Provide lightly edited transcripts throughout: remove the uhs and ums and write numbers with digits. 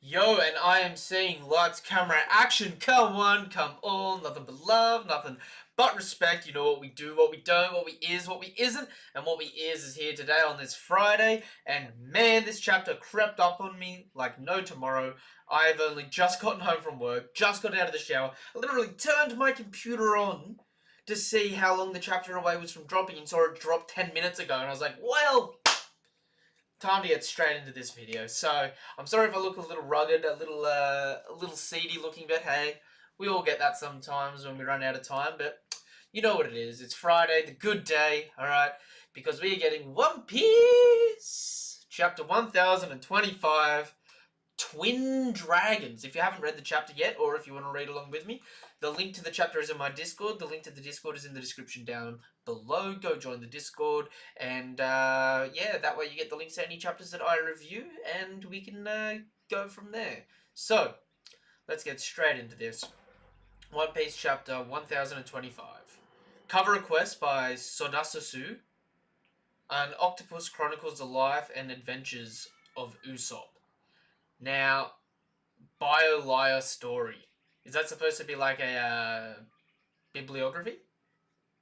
Yo, and I am seeing lights, camera, action. Come one, come all. Nothing but love, nothing but respect. You know what we do, what we don't, what we is, what we isn't, and what we is here today on this Friday. And man, this chapter crept up on me like no tomorrow. I've only just gotten home from work, just got out of the shower, literally turned my computer on to see how long the chapter away was from dropping, and saw it drop 10 minutes ago. And I was like, well, time to get straight into this video. So I'm sorry if I look a little rugged, a little seedy looking, but hey, we all get that sometimes when we run out of time. But you know what it is. It's Friday, the good day, all right? Because we are getting One Piece, chapter 1025. Twin Dragons. If you haven't read the chapter yet, or if you want to read along with me, the link to the chapter is in my Discord. The link to the Discord is in the description down below. Go join the Discord, and yeah, that way you get the links to any chapters that I review, and we can go from there. So, let's get straight into this. One Piece chapter 1025. Cover request by Sodasasu. An Octopus chronicles the life and adventures of Usopp. Now, BioLia story. Is that supposed to be like a bibliography?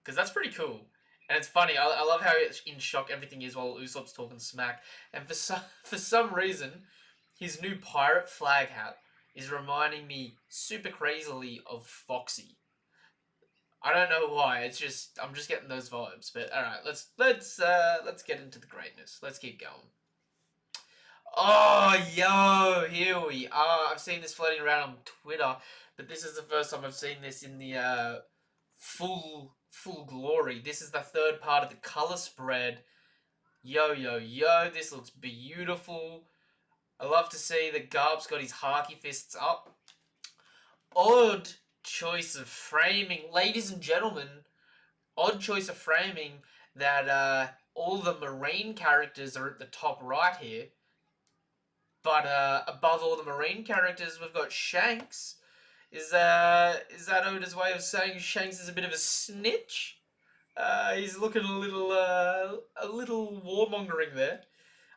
Because that's pretty cool. And it's funny. I love how in shock everything is while Usopp's talking smack. And for some reason, his new pirate flag hat is reminding me super crazily of Foxy. I don't know why. It's just I'm just getting those vibes. But all right, let's get into the greatness. Let's keep going. Oh, yo, here we are. I've seen this floating around on Twitter, but this is the first time I've seen this in the full glory. This is the third part of the color spread. Yo, yo, yo, this looks beautiful. I love to see that Garb's got his haki fists up. Odd choice of framing. Ladies and gentlemen, odd choice of framing that all the marine characters are at the top right here. But above all the marine characters, we've got Shanks. Is that Oda's way of saying Shanks is a bit of a snitch? He's looking a little warmongering there.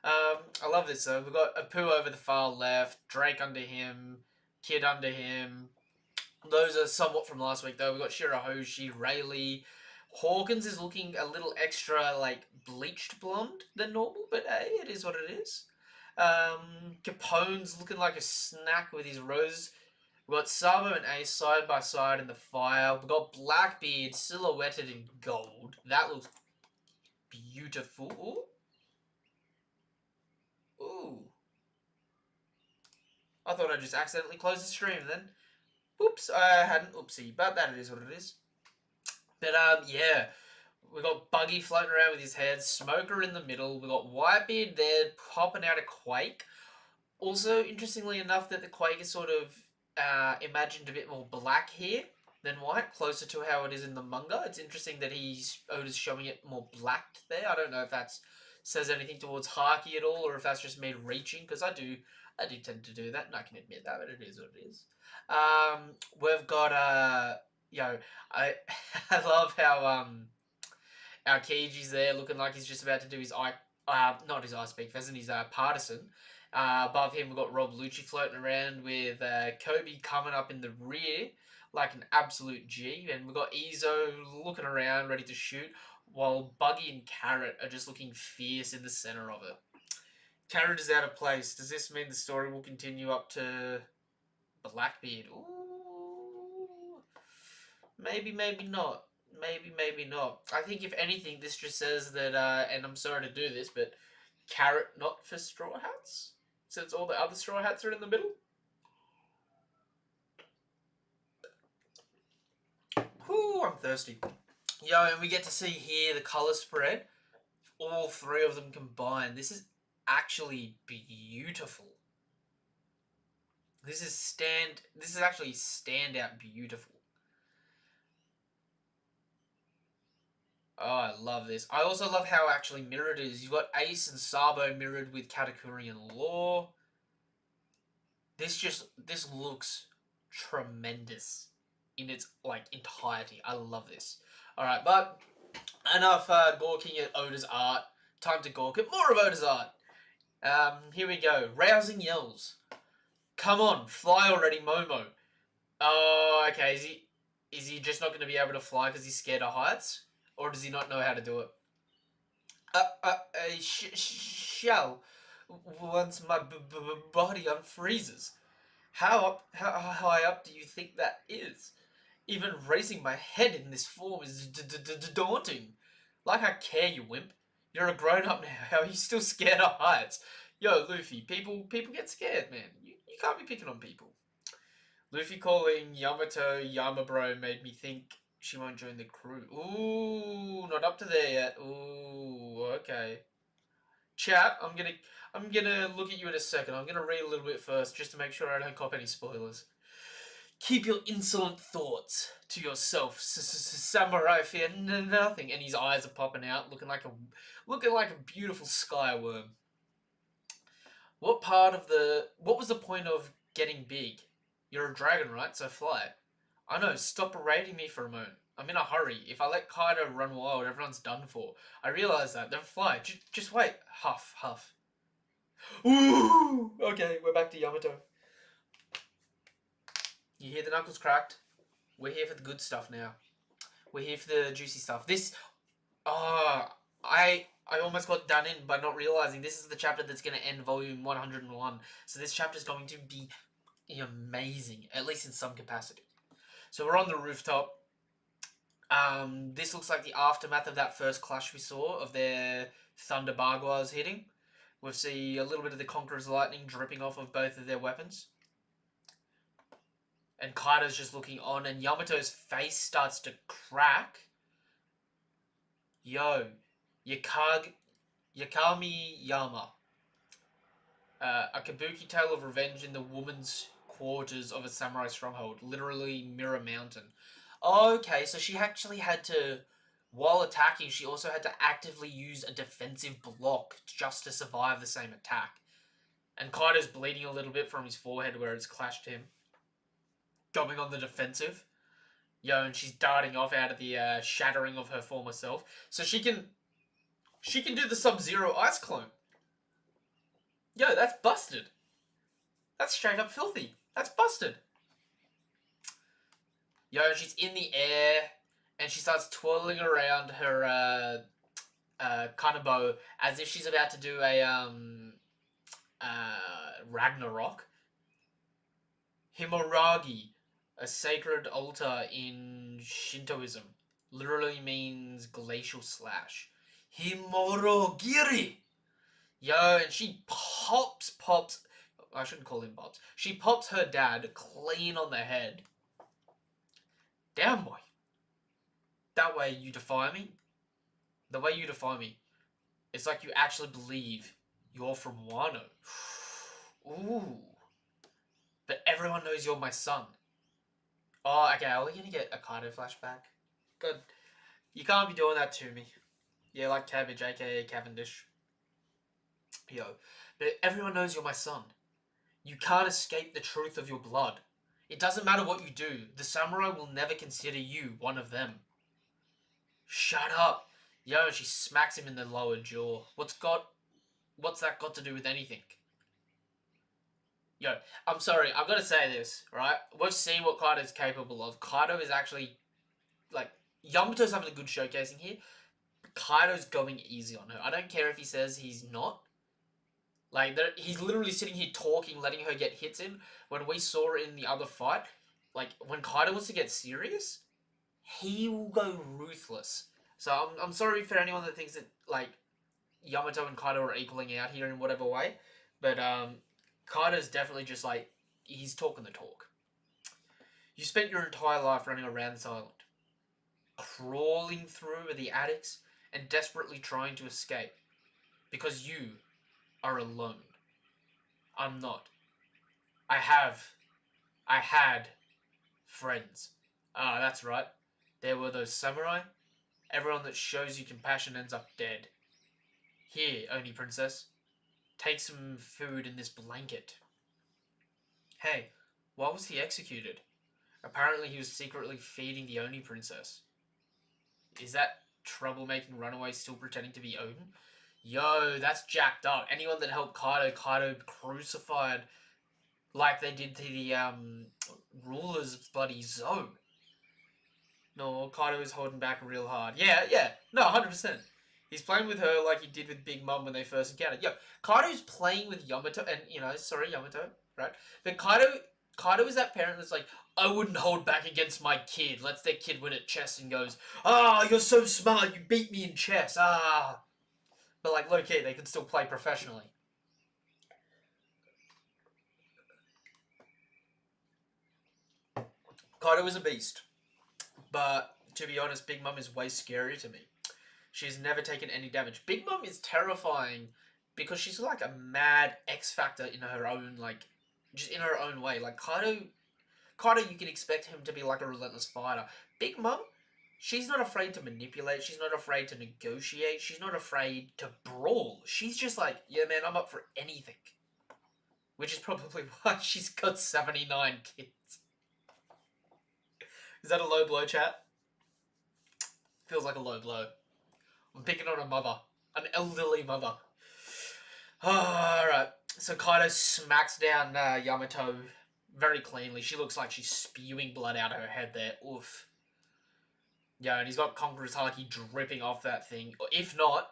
I love this. So we've got Apu over the far left, Drake under him, Kid under him. Those are somewhat from last week though. We've got Shirahoshi, Rayleigh. Hawkins is looking a little extra like bleached blonde than normal, but hey, it is what it is. Capone's looking like a snack with his rose. We've got Sabo and Ace side by side in the fire. We've got Blackbeard silhouetted in gold. That looks beautiful. Ooh. I thought I just accidentally closed the stream then. Oops, I hadn't. Oopsie, but that is what it is. But yeah. We've got Buggy floating around with his head, Smoker in the middle, we've got Whitebeard there popping out a Quake. Also, interestingly enough, that the Quake is sort of imagined a bit more black here than white, closer to how it is in the manga. It's interesting that Oda's showing it more black there. I don't know if that says anything towards Haki at all, or if that's just me reaching, because I do tend to do that, and I can admit that, but it is what it is. We've got, I love how, our Kiji's there looking like he's just about to do his not his ice peak pheasant, his partisan. Above him we've got Rob Lucci floating around with Kobe coming up in the rear like an absolute G, and we've got Izo looking around ready to shoot, while Buggy and Carrot are just looking fierce in the center of it. Carrot is out of place. Does this mean the story will continue up to Blackbeard? Ooh. Maybe, maybe not. Maybe not. I think if anything, this just says that, and I'm sorry to do this, but Carrot not for Straw Hats? Since all the other Straw Hats are in the middle? Whew, I'm thirsty. Yo, and we get to see here the colour spread. All three of them combined. This is actually beautiful. This is actually standout beautiful. Oh, I love this. I also love how actually mirrored it is. You've got Ace and Sabo mirrored with Katakuri and Law. This looks tremendous in its entirety. I love this. Alright, but enough gawking at Oda's art. Time to gawk at more of Oda's art. Here we go. Rousing yells. Come on, fly already, Momo. Oh, okay. Is he just not going to be able to fly because he's scared of heights, or does he not know how to do it? Shell. Once my body unfreezes. How high up do you think that is? Even raising my head in this form is daunting. Like I care, you wimp. You're a grown up now. How are you still scared of heights? Yo, Luffy, people get scared, man. You can't be picking on people. Luffy calling Yamato Yamabro made me think she won't join the crew. Ooh, not up to there yet. Ooh, okay. Chat, I'm gonna look at you in a second. I'm gonna read a little bit first just to make sure I don't cop any spoilers. Keep your insolent thoughts to yourself, samurai. Fear nothing. And his eyes are popping out, looking like a beautiful sky worm. What was the point of getting big? You're a dragon, right? So fly. I know. Stop berating me for a moment. I'm in a hurry. If I let Kaido run wild, everyone's done for. I realize that. Then fly. Just wait. Huff, huff. Ooh. Okay, we're back to Yamato. You hear the knuckles cracked? We're here for the good stuff now. We're here for the juicy stuff. I almost got done in by not realizing this is the chapter that's going to end volume 101. So this chapter is going to be amazing, at least in some capacity. So we're on the rooftop. This looks like the aftermath of that first clash we saw of their Thunder Bagwas hitting. We'll see a little bit of the Conqueror's Lightning dripping off of both of their weapons. And Kaido's just looking on, and Yamato's face starts to crack. Yo, Yakami Yama. A kabuki tale of revenge in the woman's quarters of a samurai stronghold. Literally Mirror Mountain. Okay, so she actually had to, while attacking, she also had to actively use a defensive block just to survive the same attack. And Kaido's bleeding a little bit from his forehead where it's clashed him. Going on the defensive. Yo, and she's darting off out of the shattering of her former self. So she can do the Sub-Zero Ice Clone. Yo, that's busted. That's straight up filthy. That's busted. Yo, she's in the air, and she starts twirling around her Kanabo as if she's about to do a Ragnarok. Himoragi, a sacred altar in Shintoism, literally means glacial slash. Himorogiri! Yo, and she pops. I shouldn't call him pops. She pops her dad clean on the head. Damn, boy. That way you defy me? The way you defy me, it's like you actually believe you're from Wano. Ooh. But everyone knows you're my son. Oh, okay, are we gonna get a Kaido flashback? Good. You can't be doing that to me. Yeah, like Cabbage, aka Cavendish. Yo. But everyone knows you're my son. You can't escape the truth of your blood. It doesn't matter what you do. The samurai will never consider you one of them. Shut up. Yo, she smacks him in the lower jaw. What's that got to do with anything? Yo, I'm sorry, I've got to say this, right? We've seen what Kaido's capable of. Kaido is actually, like, Yamato's having a good showcasing here. Kaido's going easy on her. I don't care if he says he's not. Like, he's literally sitting here talking, letting her get hits in. When we saw it in the other fight, like, when Kaido wants to get serious, he will go ruthless. So I'm sorry for anyone that thinks that, like, Yamato and Kaido are equaling out here in whatever way. But, Kaido's definitely just, like, he's talking the talk. You spent your entire life running around this island, crawling through the attics and desperately trying to escape. Because you are alone. I'm not. I had friends. Ah, that's right. There were those samurai. Everyone that shows you compassion ends up dead. Here, Oni Princess. Take some food in this blanket. Hey, why was he executed? Apparently he was secretly feeding the Oni Princess. Is that troublemaking runaway still pretending to be Odin? Yo, that's jacked up. Anyone that helped Kaido crucified like they did to the rulers of bloody Zoe. No, Kaido is holding back real hard. Yeah, yeah, no, 100%. He's playing with her like he did with Big Mom when they first encountered. Yo, Kaido's playing with Yamato, and sorry, Yamato, right? But Kaido is that parent that's like, I wouldn't hold back against my kid. Lets their kid win at chess and goes, ah, you're so smart, you beat me in chess, ah. But like, low key, they can still play professionally. Kaido is a beast, but to be honest, Big Mom is way scarier to me. She's never taken any damage. Big Mom is terrifying because she's like a mad X Factor in her own, like, just in her own way. Like, Kaido, you can expect him to be like a relentless fighter. Big Mom, she's not afraid to manipulate. She's not afraid to negotiate. She's not afraid to brawl. She's just like, yeah, man, I'm up for anything. Which is probably why she's got 79 kids. Is that a low blow, chat? Feels like a low blow. I'm picking on a mother. An elderly mother. Alright. So Kaido smacks down Yamato very cleanly. She looks like she's spewing blood out of her head there. Oof. Yeah, and he's got Conqueror's Haki dripping off that thing. If not,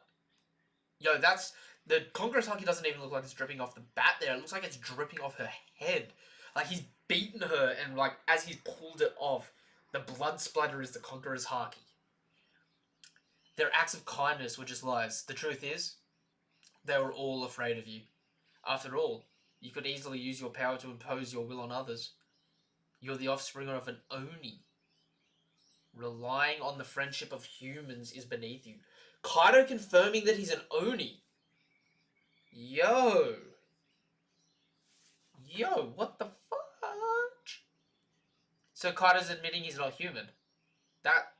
yo, that's... The Conqueror's Haki doesn't even look like it's dripping off the bat there. It looks like it's dripping off her head. Like, he's beaten her, and, like, as he's pulled it off, the blood splatter is the Conqueror's Haki. Their acts of kindness were just lies. The truth is, they were all afraid of you. After all, you could easily use your power to impose your will on others. You're the offspring of an Oni. Relying on the friendship of humans is beneath you. Kaido confirming that he's an Oni. Yo. Yo, what the fudge? So Kaido's admitting he's not human. That...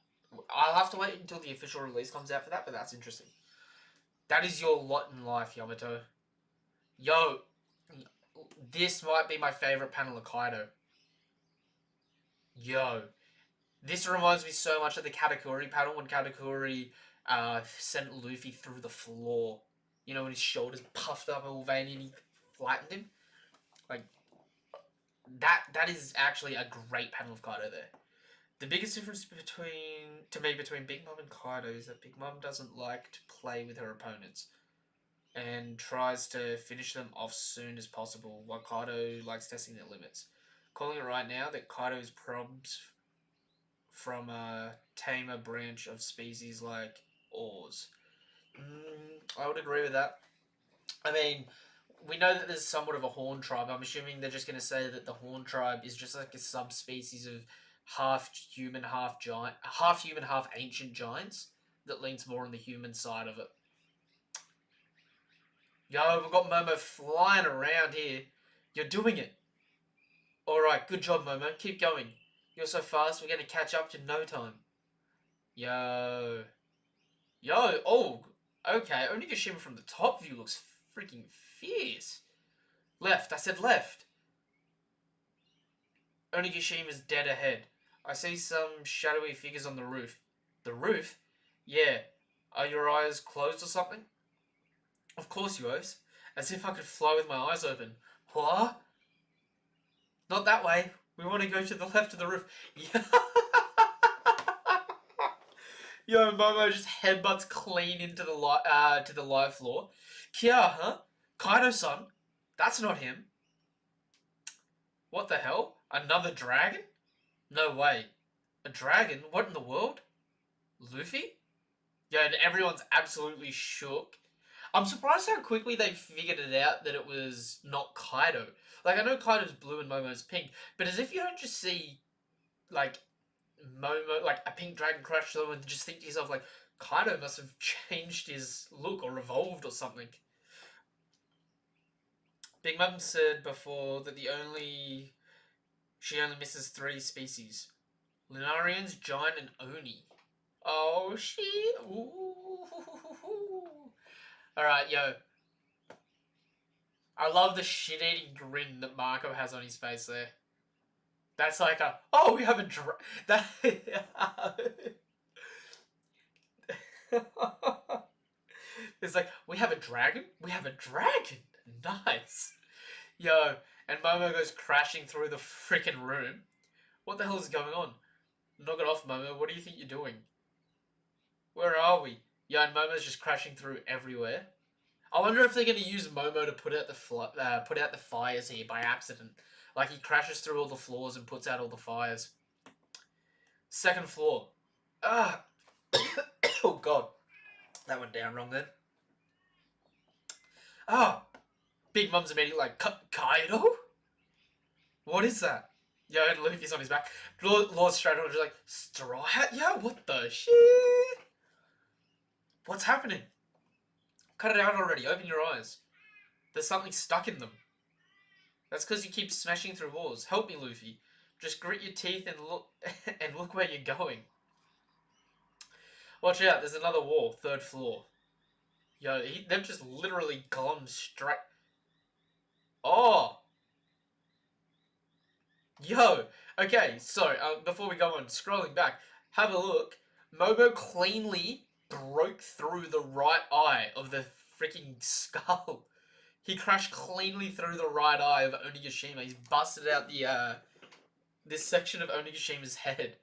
I'll have to wait until the official release comes out for that, but that's interesting. That is your lot in life, Yamato. Yo, this might be my favourite panel of Kaido. Yo. This reminds me so much of the Katakuri panel when Katakuri sent Luffy through the floor. You know, when his shoulders puffed up all veiny and he flattened him? Like, that is actually a great panel of Kaido there. The biggest difference between Big Mom and Kaido is that Big Mom doesn't like to play with her opponents and tries to finish them off soon as possible, while Kaido likes testing their limits. Calling it right now that Kaido's probs from a tamer branch of species like Oars. I would agree with that. I mean, we know that there's somewhat of a Horn tribe. I'm assuming they're just going to say that the Horn tribe is just like a subspecies of half human, half ancient giants that leans more on the human side of it. Yo, we've got Momo flying around here. You're doing it. Alright, good job, Momo. Keep going. You're so fast, we're going to catch up in no time. Yo. Yo, oh, okay. Onigashima from the top view looks freaking fierce. Left, I said left. Onigashima's dead ahead. I see some shadowy figures on the roof. The roof? Yeah. Are your eyes closed or something? Of course, Yuos. As if I could fly with my eyes open. What? Not that way. We want to go to the left of the roof. Yo, Momo just headbutts clean into the to the live floor. Kia, huh? Kaido-san? That's not him. What the hell? Another dragon? No way. A dragon? What in the world? Luffy? Yeah, and everyone's absolutely shook. I'm surprised how quickly they figured it out that it was not Kaido. Like, I know Kaido's blue and Momo's pink, but as if you don't just see, like, Momo, like, a pink dragon crash through and just think to yourself, like, Kaido must have changed his look or evolved or something. Big Mom said before that she only misses 3 species. Lunarians, Giant, and Oni. Oh, shit. Alright, yo. I love the shit-eating grin that Marco has on his face there. That's like a... Oh, we have a that... It's like, we have a dragon? We have a dragon! Nice. Yo, and Momo goes crashing through the freaking room. What the hell is going on? Knock it off, Momo. What do you think you're doing? Where are we? Yeah, and Momo's just crashing through everywhere. I wonder if they're going to use Momo to put out the fires here by accident. Like he crashes through all the floors and puts out all the fires. Second floor. Ah. Oh god. That went down wrong then. Ah. Big Mum's immediately like, Kaido? What is that? Yo, and Luffy's on his back. Lord straight on just like, Straw Hat? Yeah, what the shit? What's happening? Cut it out already. Open your eyes. There's something stuck in them. That's because you keep smashing through walls. Help me, Luffy. Just grit your teeth and look and look where you're going. Watch out, there's another wall, third floor. Yo, they've just literally gone straight... Oh! Yo! Okay, so, before we go on, scrolling back, have a look. Momo cleanly broke through the right eye of the freaking skull. He crashed cleanly through the right eye of Onigashima. He's busted out the, this section of Onigashima's head.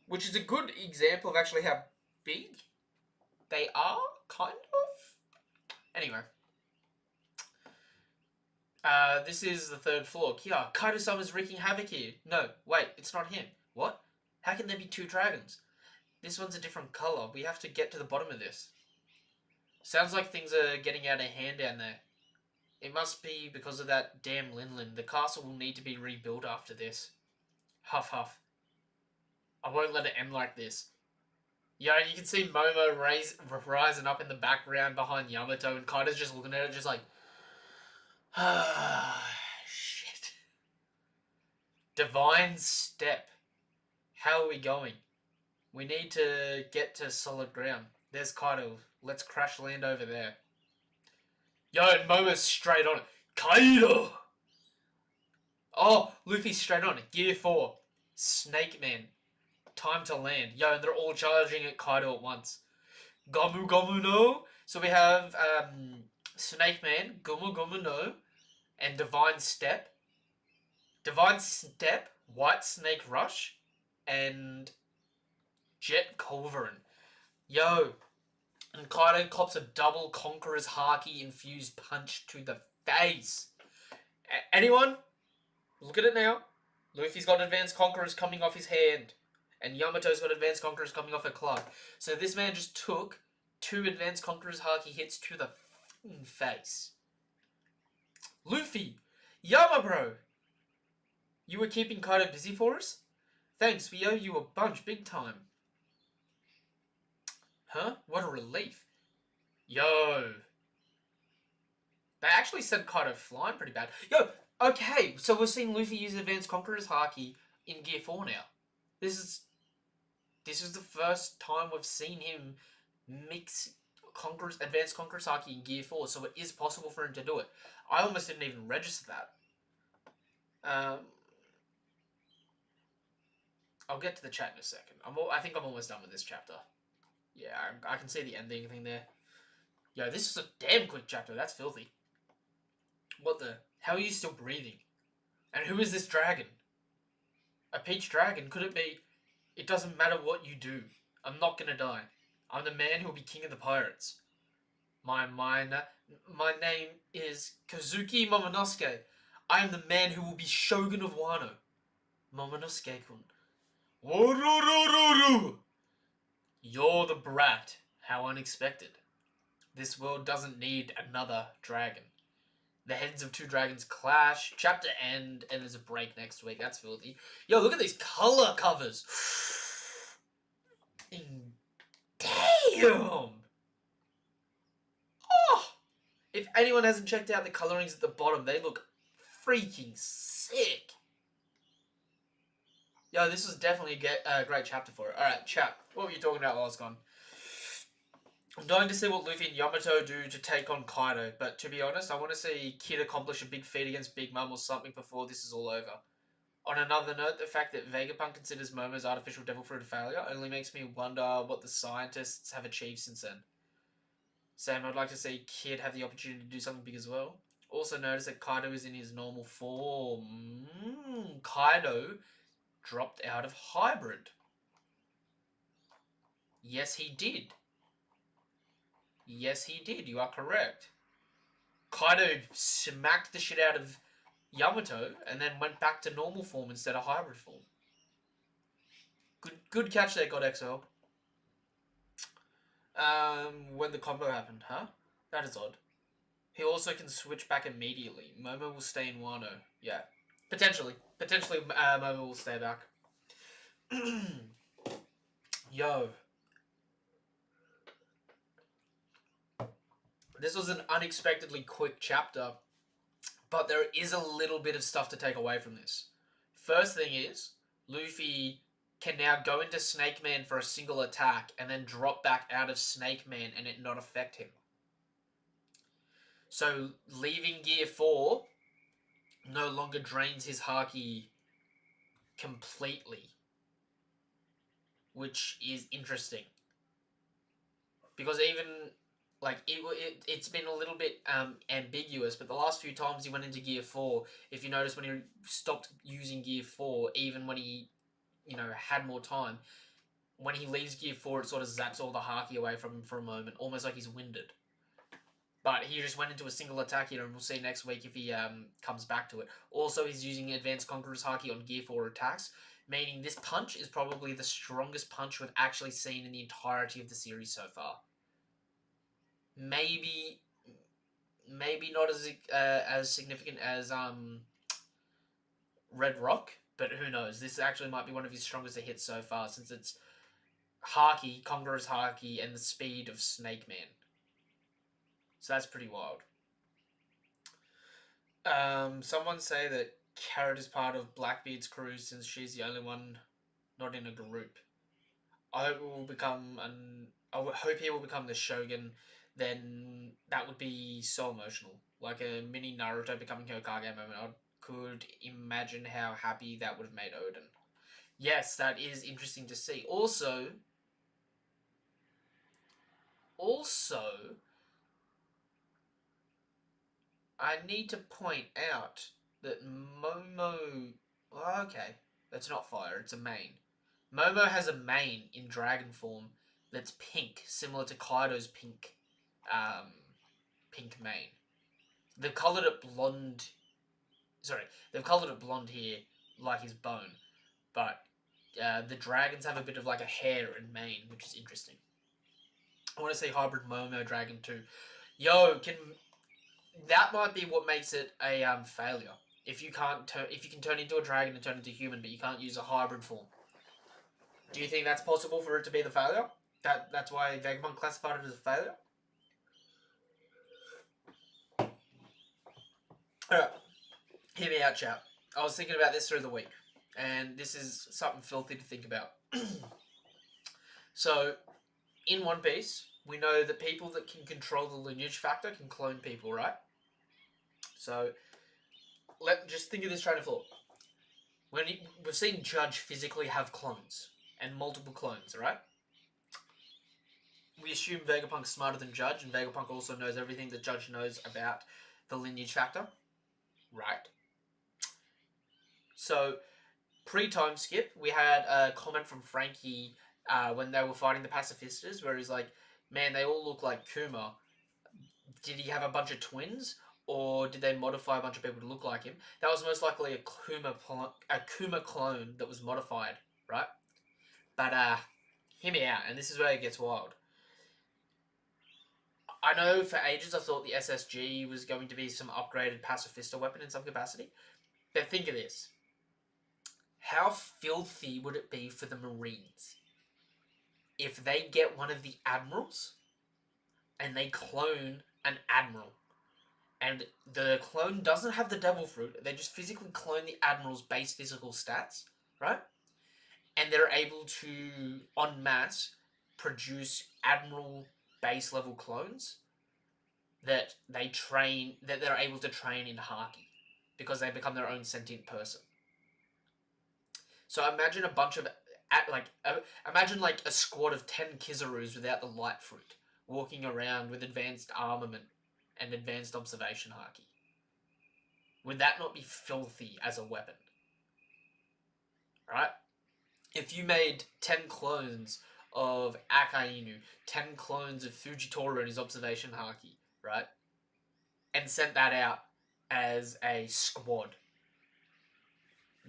Which is a good example of actually how big they are, kind of. Anyway. This is the third floor. Yeah, Kaido-sama's wreaking havoc here. No, wait, it's not him. What? How can there be two dragons? This one's a different color. We have to get to the bottom of this. Sounds like things are getting out of hand down there. It must be because of that damn Linlin. The castle will need to be rebuilt after this. Huff huff. I won't let it end like this. Yeah, you can see Momo rising up in the background behind Yamato, and Kaido's just looking at it, just like, ah, shit. Divine Step. How are we going? We need to get to solid ground. There's Kaido. Let's crash land over there. Yo, and Momo's straight on it. Kaido! Oh, Luffy's straight on it. Gear 4. Snake Man. Time to land. Yo, and they're all charging at Kaido at once. Gomu Gomu no. So we have Snake Man, Gomu Gomu no, and Divine Step. Divine Step, White Snake Rush, and Jet Culverin. Yo, and Kaido cops a double Conqueror's Haki infused punch to the face. Anyone? Look at it now. Luffy's got Advanced Conquerors coming off his hand. And Yamato's got Advanced Conquerors coming off her club. So this man just took 2 Advanced Conquerors Haki hits to the face. Luffy! Yama bro! You were keeping Kaido busy for us? Thanks, we owe you a bunch big time. Huh? What a relief. Yo. They actually sent Kaido flying pretty bad. Yo, okay, so we're seeing Luffy use Advanced Conqueror's Haki in Gear 4 now. This is the first time we've seen him mix Advanced Conqueror's Haki in Gear 4, so it is possible for him to do it. I almost didn't even register that. I'll get to the chat in a second. I think I'm almost done with this chapter. Yeah, I can see the ending thing there. Yo, this is a damn quick chapter. That's filthy. What the? How are you still breathing? And who is this dragon? A peach dragon? Could it be? It doesn't matter what you do. I'm not gonna die. I'm the man who will be king of the pirates. My name is Kazuki Momonosuke. I am the man who will be shogun of Wano. Momonosuke-kun. You're the brat. How unexpected. This world doesn't need another dragon. The heads of 2 dragons clash. Chapter end, and there's a break next week. That's filthy. Yo, look at these color covers. Damn! Oh! If anyone hasn't checked out the colorings at the bottom, they look freaking sick. Yo, this was definitely a great chapter for it. Alright, chat. What were you talking about while I was gone? I'm dying to see what Luffy and Yamato do to take on Kaido, but to be honest, I want to see Kid accomplish a big feat against Big Mom or something before this is all over. On another note, the fact that Vegapunk considers Momo's artificial devil fruit a failure only makes me wonder what the scientists have achieved since then. Sam, I'd like to see Kid have the opportunity to do something big as well. Also notice that Kaido is in his normal form. Kaido dropped out of hybrid. Yes, he did. Yes, he did. You are correct. Kaido smacked the shit out of Yamato and then went back to normal form instead of hybrid form. Good catch there, God XL. When the combo happened, huh? That is odd. He also can switch back immediately. Momo will stay in Wano. Yeah. Potentially. Potentially, Momo will stay back. Yo. This was an unexpectedly quick chapter, but there is a little bit of stuff to take away from this. First thing is, Luffy can now go into Snake Man for a single attack and then drop back out of Snake Man and it not affect him. So leaving Gear 4 no longer drains his Haki completely, which is interesting. Because even, like, it's been a little bit ambiguous, but the last few times he went into Gear 4, if you notice when he stopped using Gear 4, even when he, had more time, when he leaves Gear 4, it sort of zaps all the Haki away from him for a moment, almost like he's winded. But he just went into a single attack here, and we'll see next week if he comes back to it. Also, he's using Advanced Conqueror's Haki on Gear 4 attacks, meaning this punch is probably the strongest punch we've actually seen in the entirety of the series so far. Maybe not as significant as Red Rock, but who knows? This actually might be one of his strongest hits so far, since it's Haki, Conqueror's Haki, and the speed of Snake Man. So that's pretty wild. Someone say that Carrot is part of Blackbeard's crew since she's the only one not in a group. I hope he will become the Shogun. Then that would be so emotional, like a mini Naruto becoming Hokage moment. I could imagine how happy that would have made Oden. Yes, that is interesting to see. Also, I need to point out that Momo... Okay, that's not fire, it's a mane. Momo has a mane in dragon form that's pink, similar to Kaido's pink mane. They've coloured it blonde... Sorry, they've coloured it blonde here, like his bone. But the dragons have a bit of like a hair and mane, which is interesting. I want to say hybrid Momo dragon too. Yo, that might be what makes it a failure. If you can turn into a dragon and turn into a human, but you can't use a hybrid form. Do you think that's possible for it to be the failure? That's why Vegapunk classified it as a failure? Alright. Hear me out, chat. I was thinking about this through the week, and this is something filthy to think about. So, in One Piece, we know that people that can control the lineage factor can clone people, right? So, just think of this train of thought. We've seen Judge physically have clones, and multiple clones, right? We assume Vegapunk's smarter than Judge, and Vegapunk also knows everything that Judge knows about the lineage factor, right? So, pre-time skip, we had a comment from Frankie when they were fighting the pacifistas, where he's like, man, they all look like Kuma. Did he have a bunch of twins? Or did they modify a bunch of people to look like him? That was most likely a Kuma clone that was modified, right? But, hear me out, and this is where it gets wild. I know for ages I thought the SSG was going to be some upgraded pacifista weapon in some capacity. But think of this. How filthy would it be for the Marines if they get one of the admirals and they clone an admiral? And the clone doesn't have the devil fruit. They just physically clone the admiral's base physical stats, right? And they're able to, en masse, produce admiral base level clones that they're able to train in Haki because they become their own sentient person. So imagine a bunch of imagine like a squad of 10 Kizarus without the light fruit walking around with advanced armament and advanced observation Haki. would that not be filthy as a weapon? Right? If you made 10 clones of Akainu, 10 clones of Fujitora and his observation Haki, right? And sent that out as a squad,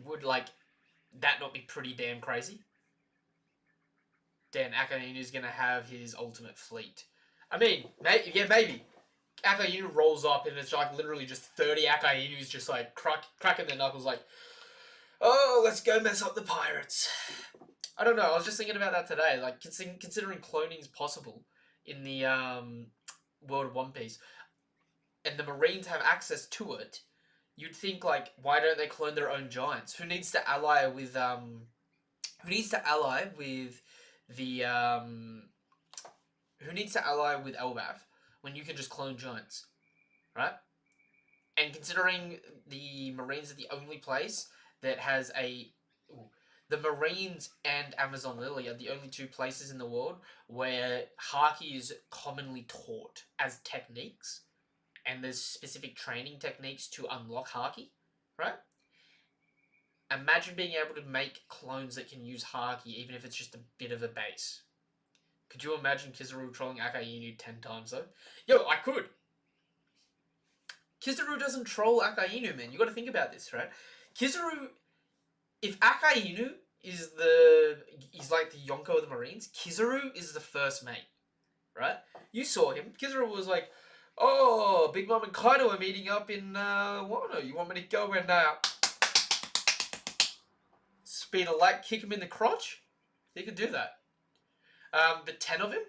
would, like, that not be pretty damn crazy? Then Akainu's gonna have his ultimate fleet. I mean, maybe. Akainu rolls up and it's like literally just 30 Akainus just like cracking their knuckles like, oh, let's go mess up the pirates. I don't know, I was just thinking about that today, like considering cloning's possible in the world of One Piece, and the Marines have access to it, you'd think, like, why don't they clone their own giants? Who needs to ally with the who needs to ally with Elbaf when you can just clone giants, right? And considering the Marines are the only place that has the Marines and Amazon Lily are the only two places in the world where Haki is commonly taught as techniques, and there's specific training techniques to unlock Haki, right? Imagine being able to make clones that can use Haki, even if it's just a bit of a base. Could you imagine Kizaru trolling Akainu 10 times, though? Yo, I could! Kizaru doesn't troll Akainu, man. You gotta think about this, right? Kizaru... If Akainu is like the Yonko of the Marines, Kizaru is the first mate, right? You saw him. Kizaru was like, oh, Big Mom and Kaido are meeting up in Wano. You want me to go and speed a light, kick him in the crotch? He could do that. But 10 of him?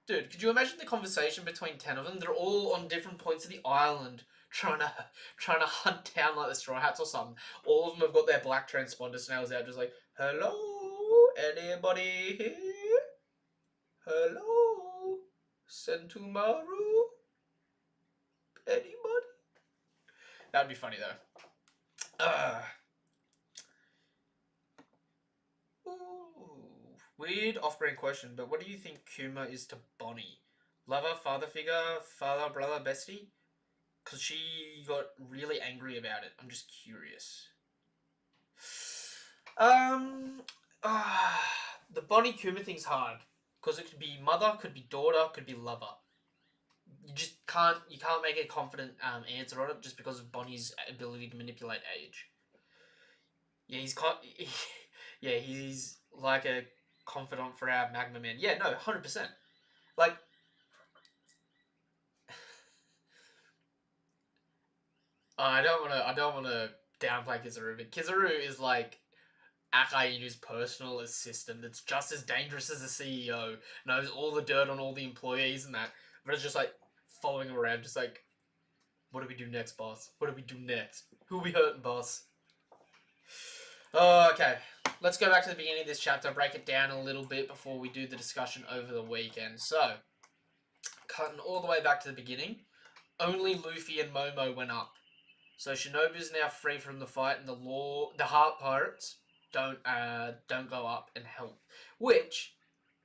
Dude, could you imagine the conversation between 10 of them? They're all on different points of the island trying to hunt down like the Straw Hats or something. All of them have got their black transponder snails out just like, hello, anybody here? Hello, Sentomaru? Anybody? That would be funny though. Weird off-brand question, but what do you think Kuma is to Bonnie? Lover, father figure, father, brother, bestie? Because she got really angry about it. I'm just curious. The Bonnie Kuma thing's hard. Because it could be mother, could be daughter, could be lover. You just can't make a confident answer on it just because of Bonnie's ability to manipulate age. Yeah, he's like a confidant for our Magma Man. Yeah, no, 100%. Like, I don't want to downplay Kizaru, but Kizaru is like Akainu's personal assistant that's just as dangerous as the CEO, knows all the dirt on all the employees and that, but it's just like following him around, just like, what do we do next, boss? What do we do next? Who are we hurting, boss? Oh, okay. Let's go back to the beginning of this chapter, break it down a little bit before we do the discussion over the weekend. So, cutting all the way back to the beginning, only Luffy and Momo went up. So Shinobu's now free from the fight, and the Heart Pirates don't go up and help. Which,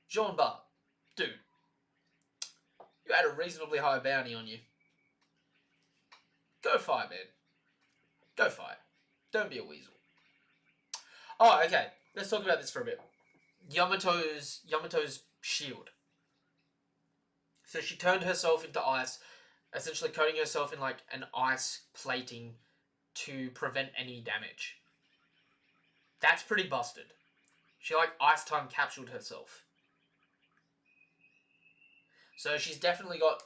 Jean Bart, dude, you had a reasonably high bounty on you. Go fight, man. Go fight. Don't be a weasel. Oh, okay. Let's talk about this for a bit. Yamato's shield. So she turned herself into ice, essentially coating herself in like an ice plating to prevent any damage. That's pretty busted. She like ice time capsuled herself. So she's definitely got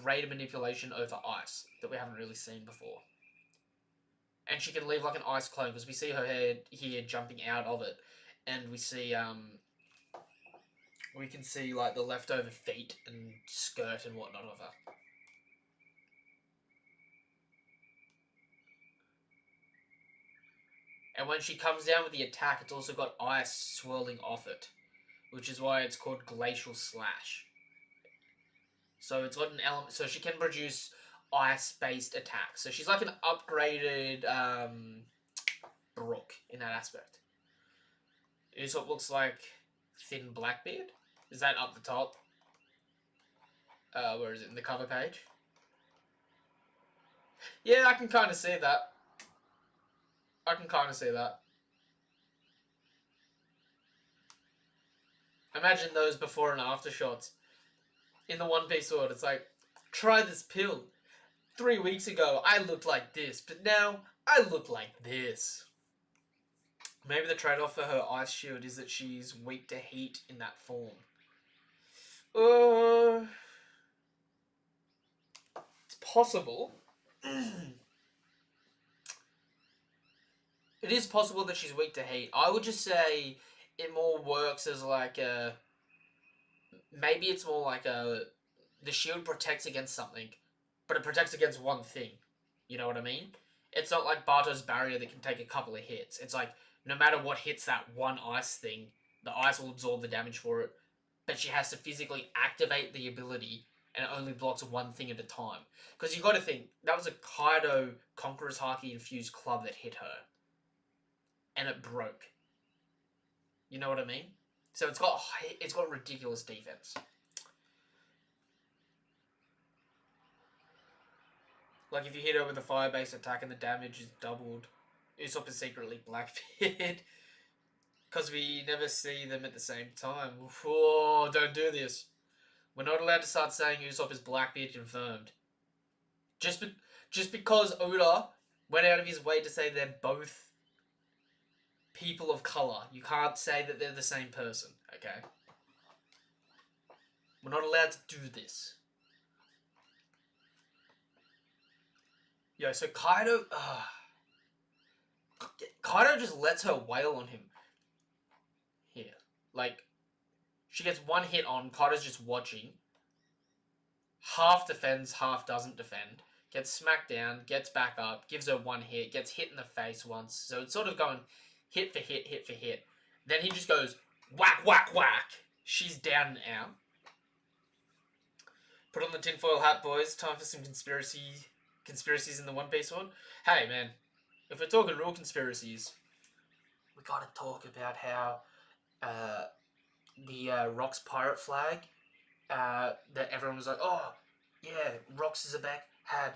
greater manipulation over ice that we haven't really seen before. And she can leave like an ice clone, because we see her head here jumping out of it, and we can see like the leftover feet and skirt and whatnot of her. And when she comes down with the attack, it's also got ice swirling off it, which is why it's called Glacial Slash. So it's got an element, so she can produce ice-based attacks. So she's like an upgraded Brook in that aspect. Here's what looks like Thin Blackbeard. Is that up the top? Where is it? In the cover page? Yeah, I can kind of see that. I can kind of see that. Imagine those before and after shots in the One Piece sword. It's like, try this pill. 3 weeks ago, I looked like this, but now I look like this. Maybe the trade-off for her ice shield is that she's weak to heat in that form. It's possible. It is possible that she's weak to heat. I would just say it more works as like a... Maybe it's more like a... The shield protects against something, but it protects against one thing. You know what I mean? It's not like Barto's barrier that can take a couple of hits. It's like, no matter what hits that one ice thing, the ice will absorb the damage for it, but she has to physically activate the ability, and it only blocks one thing at a time. Because you got to think, that was a Kaido Conqueror's Haki infused club that hit her, and it broke. You know what I mean? So it's got ridiculous defense. Like if you hit her with a fire-based attack and the damage is doubled, Usopp is secretly Blackbeard. Because we never see them at the same time. Oh, don't do this. We're not allowed to start saying Usopp is Blackbeard confirmed. Just because Oda went out of his way to say they're both people of colour, you can't say that they're the same person, okay? We're not allowed to do this. Yo, so Kaido... Kaido just lets her wail on him. Here. Like, she gets one hit on, Kaido's just watching. Half defends, half doesn't defend. Gets smacked down, gets back up, gives her one hit, gets hit in the face once. So it's sort of going hit for hit, hit for hit. Then he just goes whack, whack, whack. She's down and out. Put on the tinfoil hat, boys. Time for some conspiracies in the One Piece one. Hey, man. If we're talking real conspiracies, we gotta talk about how the Rocks pirate flag, that everyone was like, oh, yeah, Rocks Zebek had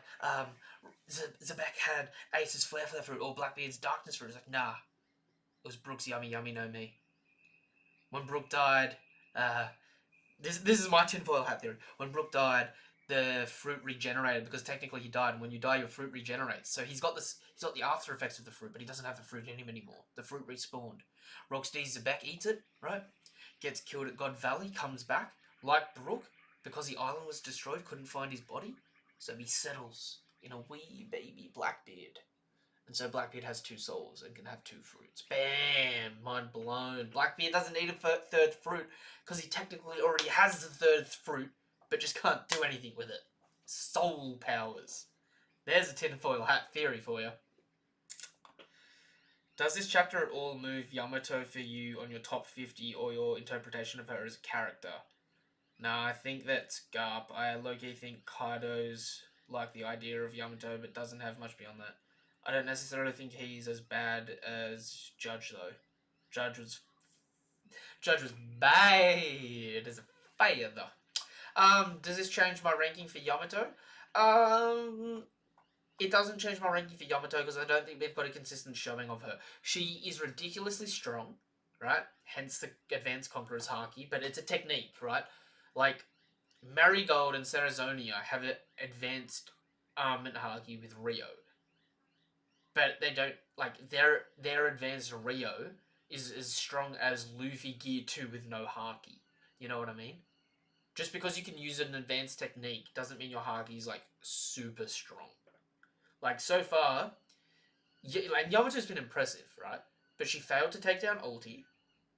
Zebek had Ace's flare fruit or Blackbeard's darkness fruit. It's like, nah, it was Brook's yummy yummy no me. When Brook died, this is my tinfoil hat theory. When Brook died, the fruit regenerated because technically he died. And when you die, your fruit regenerates. So he's got the after effects of the fruit, but he doesn't have the fruit in him anymore. The fruit respawned. Rock's D Zebek eats it, right? Gets killed at God Valley, comes back like Brook because the island was destroyed, couldn't find his body. So he settles in a wee baby Blackbeard. And so Blackbeard has 2 souls and can have 2 fruits. Bam! Mind blown. Blackbeard doesn't need a third fruit because he technically already has the 3rd fruit, but just can't do anything with it. Soul powers. There's a tinfoil hat theory for you. Does this chapter at all move Yamato for you on your top 50 or your interpretation of her as a character? Nah, I think that's Garp. I low-key think Kaido's like the idea of Yamato, but doesn't have much beyond that. I don't necessarily think he's as bad as Judge, though. Judge was bad as a fire, though. Does this change my ranking for Yamato? It doesn't change my ranking for Yamato because I don't think they've got a consistent showing of her. She is ridiculously strong, right? Hence the Advanced Conqueror's Haki, but it's a technique, right? Like, Marigold and Sarazonia have an advanced armament Haki with Rio. But they don't, like, their advanced Rio is as strong as Luffy Gear 2 with no Haki. You know what I mean? Just because you can use an advanced technique doesn't mean your Haki is, like, super strong. Like, so far, like, Yamato's been impressive, right? But she failed to take down ulti,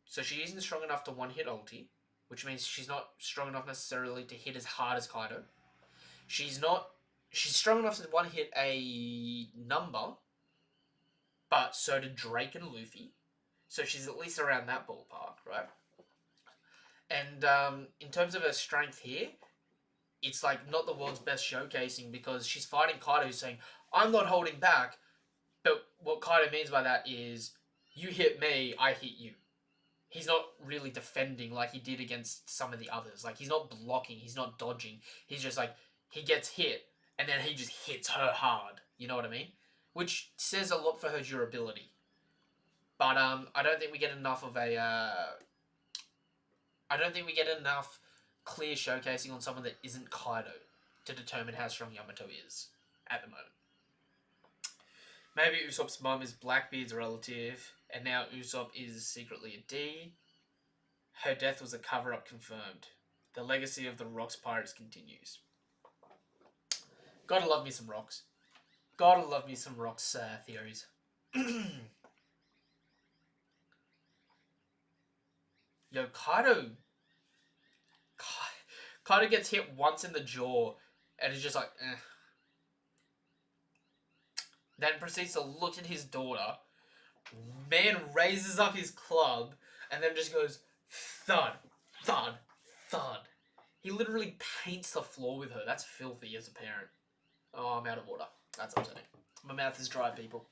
so she isn't strong enough to one-hit ulti, which means she's not strong enough necessarily to hit as hard as Kaido. She's strong enough to one-hit a number, but so did Drake and Luffy. So she's at least around that ballpark, right? And in terms of her strength here, it's like not the world's best showcasing because she's fighting Kaido who's saying, I'm not holding back. But what Kaido means by that is, you hit me, I hit you. He's not really defending like he did against some of the others. Like, he's not blocking, he's not dodging. He's just like, he gets hit, and then he just hits her hard. You know what I mean? Which says a lot for her durability. But I don't think we get enough of a. I don't think we get enough clear showcasing on someone that isn't Kaido to determine how strong Yamato is at the moment. Maybe Usopp's mum is Blackbeard's relative, and now Usopp is secretly a D. Her death was a cover-up confirmed. The legacy of the Rocks pirates continues. Gotta love me some Rocks. Gotta love me some Rocks theories. Yo, Kaido gets hit once in the jaw, and is just like, eh. Then proceeds to look at his daughter. Man raises up his club, and then just goes thud, thud, thud. He literally paints the floor with her. That's filthy as a parent. Oh, I'm out of water. That's upsetting. My mouth is dry, people.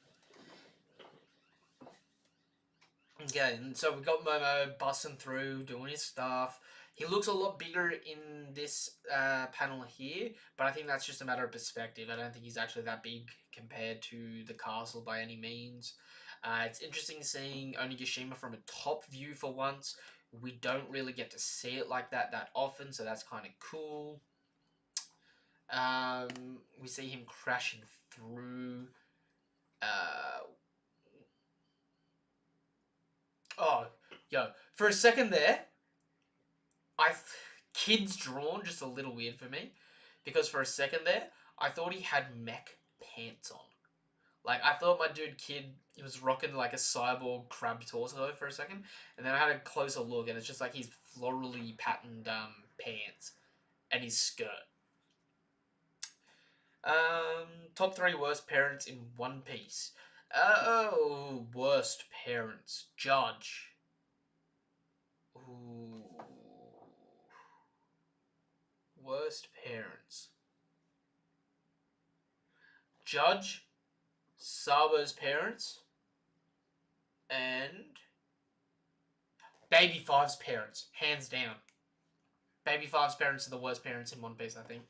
Okay, and so we've got Momo busting through, doing his stuff. He looks a lot bigger in this panel here, but I think that's just a matter of perspective. I don't think he's actually that big compared to the castle by any means. It's interesting seeing Onigashima from a top view for once. We don't really get to see it like that often, so that's kind of cool. We see him crashing through. Oh, yo, for a second there, Kid's drawn just a little weird for me, because for a second there, I thought he had mech pants on. Like, I thought my dude Kid, he was rocking like a cyborg crab torso for a second, and then I had a closer look, and it's just like his florally patterned pants and his skirt. Top 3 worst parents in One Piece. Oh, worst parents. Judge. Ooh. Worst parents. Judge, Sabo's parents, and Baby Five's parents. Hands down. Baby Five's parents are the worst parents in One Piece, I think.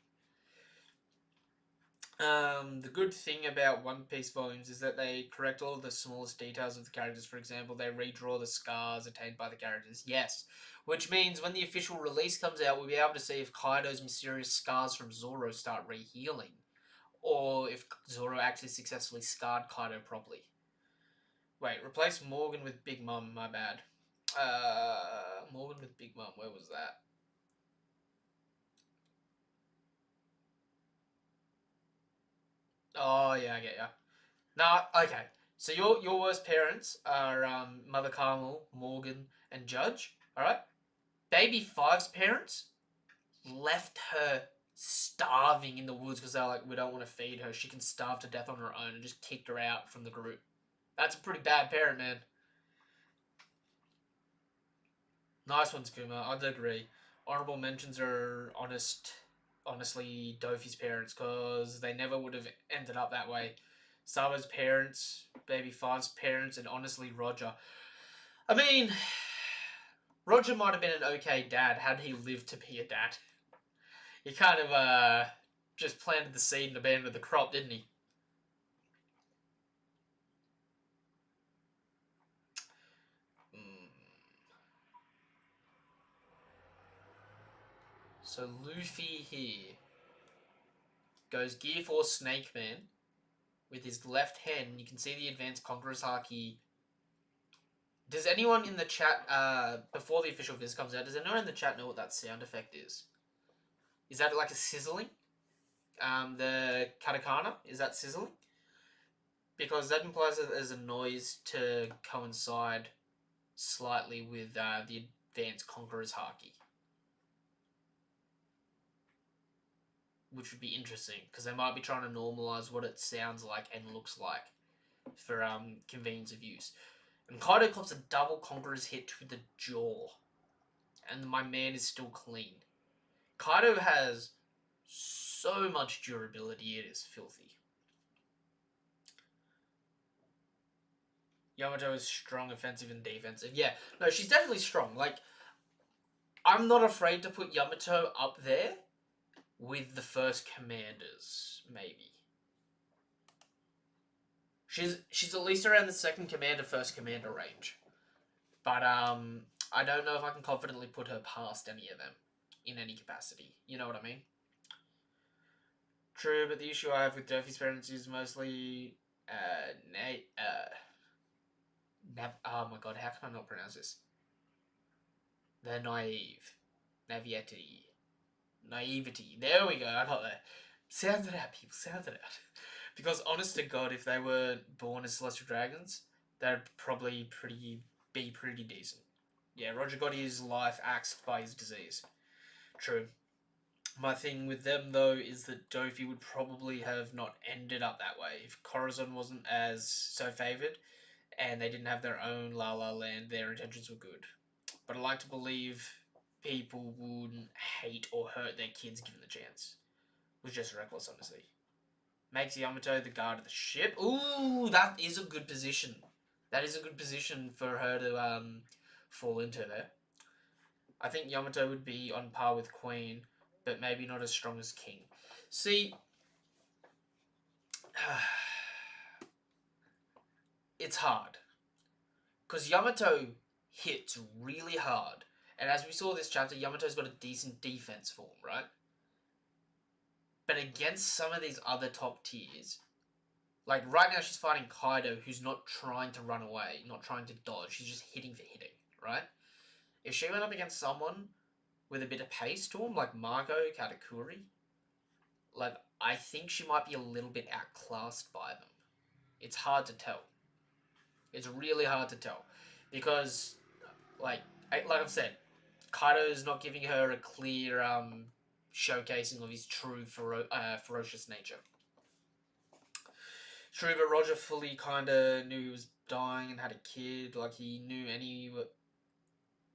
The good thing about One Piece volumes is that they correct all of the smallest details of the characters. For example, they redraw the scars attained by the characters. Yes. Which means when the official release comes out, we'll be able to see if Kaido's mysterious scars from Zoro start re-healing. Or if Zoro actually successfully scarred Kaido properly. Wait, replace Morgan with Big Mom, my bad. Morgan with Big Mom, where was that? Oh, yeah, I get ya. Nah, okay. So your worst parents are Mother Carmel, Morgan, and Judge, alright? Baby Five's parents left her starving in the woods because they're like, we don't want to feed her. She can starve to death on her own, and just kicked her out from the group. That's a pretty bad parent, man. Nice one, Kuma. I'd agree. Honorable mentions are honestly, Dofi's parents, because they never would have ended up that way. Saba's parents, Baby Five's parents, and honestly, Roger. I mean, Roger might have been an okay dad had he lived to be a dad. He kind of just planted the seed and abandoned the crop, didn't he? So Luffy here goes Gear Force Snake Man with his left hand. You can see the Advanced Conqueror's Haki. Does anyone in the chat, before the official viz comes out, does anyone in the chat know what that sound effect is? Is that like a sizzling? The katakana, is that sizzling? Because that implies that there's a noise to coincide slightly with the Advanced Conqueror's Haki. Which would be interesting, because they might be trying to normalize what it sounds like and looks like for convenience of use. And Kaido cops a double Conqueror's hit to the jaw. And my man is still clean. Kaido has so much durability, it is filthy. Yamato is strong, offensive, and defensive. Yeah, no, she's definitely strong. Like, I'm not afraid to put Yamato up there with the first commanders, maybe. She's at least around the second commander, first commander range. But I don't know if I can confidently put her past any of them in any capacity. You know what I mean? True, but the issue I have with Durfee's parents is mostly oh my god, how can I not pronounce this? They're naive. Naivety. Naivety. There we go, I got there. Sound it out, people, sound it out. Because honest to god, if they were born as celestial dragons, they'd probably be pretty decent. Yeah, Roger got his life axed by his disease. True. My thing with them, though, is that Dofi would probably have not ended up that way if Corazon wasn't as so favoured and they didn't have their own La La Land. Their intentions were good. But I like to believe people wouldn't hate or hurt their kids given the chance. It was just reckless, honestly. Makes Yamato the guard of the ship. Ooh, that is a good position. That is a good position for her to fall into there. I think Yamato would be on par with Queen, but maybe not as strong as King. See, it's hard. Because Yamato hits really hard. And as we saw this chapter, Yamato's got a decent defense form, right? But against some of these other top tiers, like right now she's fighting Kaido, who's not trying to run away, not trying to dodge, she's just hitting for hitting, right? If she went up against someone with a bit of pace to him, like Marco, Katakuri, like, I think she might be a little bit outclassed by them. It's hard to tell. It's really hard to tell. Because, like I've said, Kaido's not giving her a clear showcasing of his true ferocious nature. True, but Roger fully kind of knew he was dying and had a kid. Like, he knew any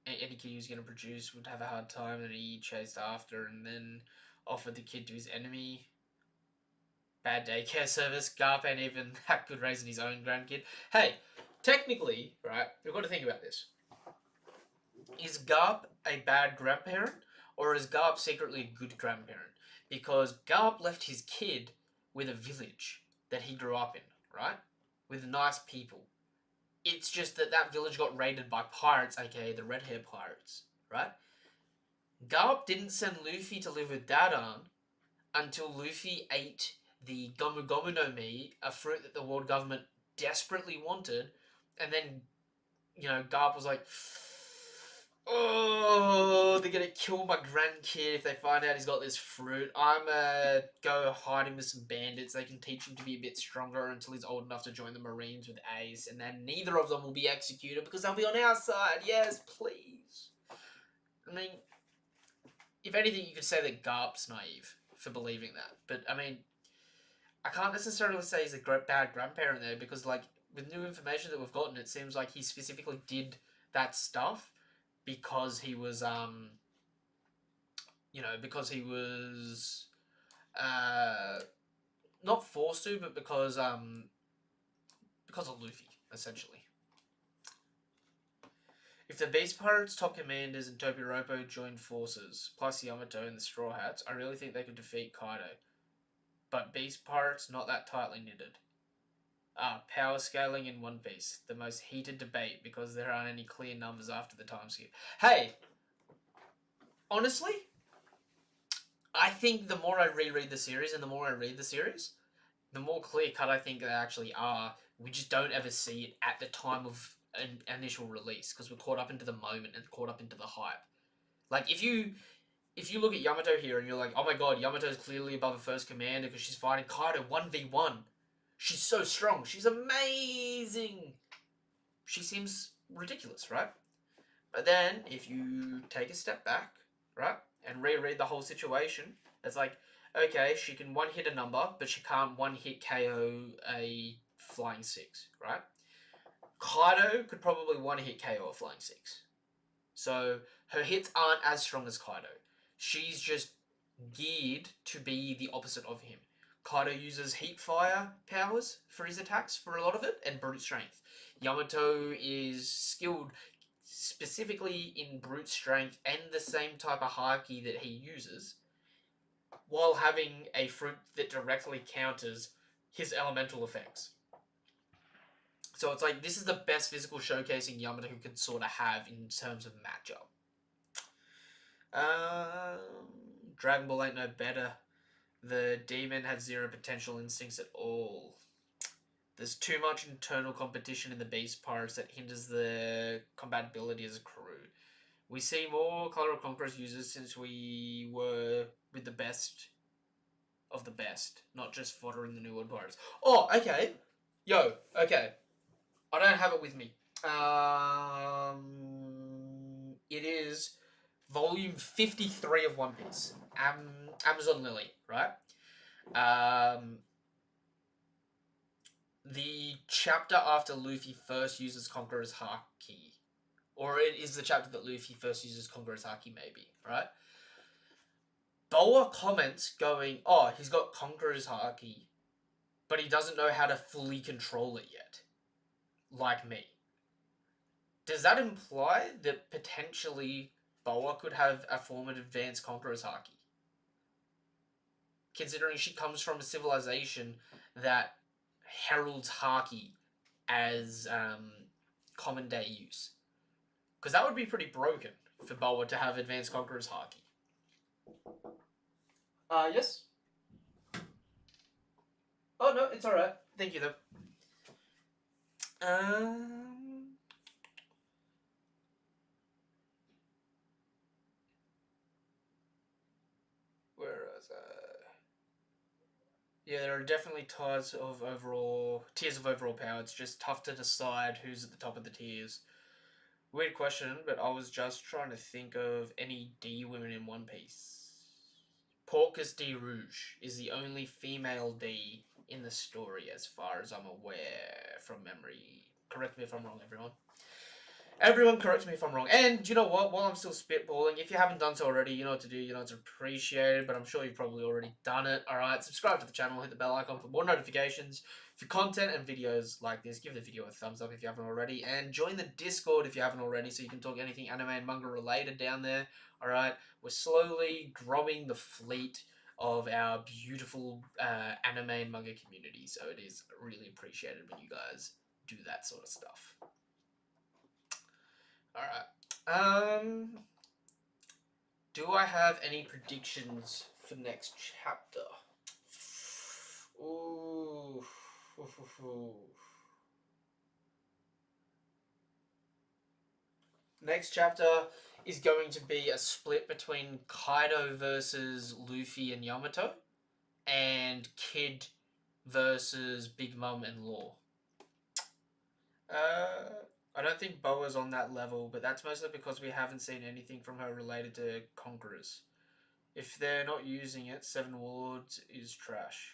kid he was going to produce would have a hard time, and he chased after and then offered the kid to his enemy. Bad daycare service. Garp ain't even that good raising his own grandkid. Hey, technically, right, we've got to think about this. Is Garp a bad grandparent, or is Garp secretly a good grandparent? Because Garp left his kid with a village that he grew up in, right? With nice people. It's just that that village got raided by pirates, aka the red hair pirates, right? Garp didn't send Luffy to live with Dadan until Luffy ate the Gomu Gomu no Mi, a fruit that the world government desperately wanted, and then, Garp was like, oh, they're gonna kill my grandkid if they find out he's got this fruit. I'm gonna go hide him with some bandits. They can teach him to be a bit stronger until he's old enough to join the Marines with Ace, and then neither of them will be executed because they'll be on our side. Yes, please. I mean, if anything, you could say that Garp's naive for believing that. But, I mean, I can't necessarily say he's a bad grandparent there because, like, with new information that we've gotten, it seems like he specifically did that stuff because he was, not forced to, but because of Luffy, essentially. If the Beast Pirates' top commanders and Tobiropo joined forces, plus Yamato and the Straw Hats, I really think they could defeat Kaido. But Beast Pirates, not that tightly knitted. Power scaling in One Piece. The most heated debate because there aren't any clear numbers after the time skip. Hey! Honestly, I think the more I reread the series and the more I read the series, the more clear-cut I think they actually are. We just don't ever see it at the time of an initial release because we're caught up into the moment and caught up into the hype. Like, if you look at Yamato here and you're like, oh my god, Yamato's clearly above a first commander because she's fighting Kaido 1v1. She's so strong. She's amazing. She seems ridiculous, right? But then, if you take a step back, right, and reread the whole situation, it's like, okay, she can one-hit a number, but she can't one-hit KO a Flying Six, right? Kaido could probably one-hit KO a Flying Six. So, her hits aren't as strong as Kaido. She's just geared to be the opposite of him. Kaido uses heat fire powers for his attacks for a lot of it, and brute strength. Yamato is skilled specifically in brute strength and the same type of haki that he uses, while having a fruit that directly counters his elemental effects. So it's like, this is the best physical showcasing Yamato could sort of have in terms of matchup. Dragon Ball ain't no better. The demon had zero potential instincts at all. There's too much internal competition in the beast parts that hinders the compatibility as a crew. We see more Color of Conquerors users since we were with the best of the best, not just fodder in the New World Pirates. Oh, okay. Yo, okay. I don't have it with me. It is volume 53 of One Piece. Amazon Lily, right? The chapter after Luffy first uses Conqueror's Haki. Or it is the chapter that Luffy first uses Conqueror's Haki, maybe, right? Boa comments going, oh, he's got Conqueror's Haki, but he doesn't know how to fully control it yet. Like me. Does that imply that potentially Boa could have a form of advanced Conqueror's Haki? Considering she comes from a civilization that heralds Haki as common day use. Because that would be pretty broken for Boa to have advanced Conqueror's Haki. Yes? Oh, no, it's alright. Thank you, though. Where was I? Yeah, there are definitely tiers of overall power. It's just tough to decide who's at the top of the tiers. Weird question, but I was just trying to think of any D women in One Piece. Porcus D Rouge is the only female D in the story, as far as I'm aware, from memory. Correct me if I'm wrong, everyone. Everyone correct me if I'm wrong. And you know what? While I'm still spitballing, if you haven't done so already, you know what to do. You know it's appreciated, but I'm sure you've probably already done it. Alright, subscribe to the channel, hit the bell icon for more notifications. For content and videos like this, give the video a thumbs up if you haven't already. And join the Discord if you haven't already, so you can talk anything anime and manga related down there. Alright, we're slowly growing the fleet of our beautiful anime and manga community, so it is really appreciated when you guys do that sort of stuff. Alright. Do I have any predictions for next chapter? Ooh. Next chapter is going to be a split between Kaido versus Luffy and Yamato, and Kid versus Big Mom and Law. I don't think Boa's on that level, but that's mostly because we haven't seen anything from her related to Conquerors. If they're not using it, Seven Warlords is trash.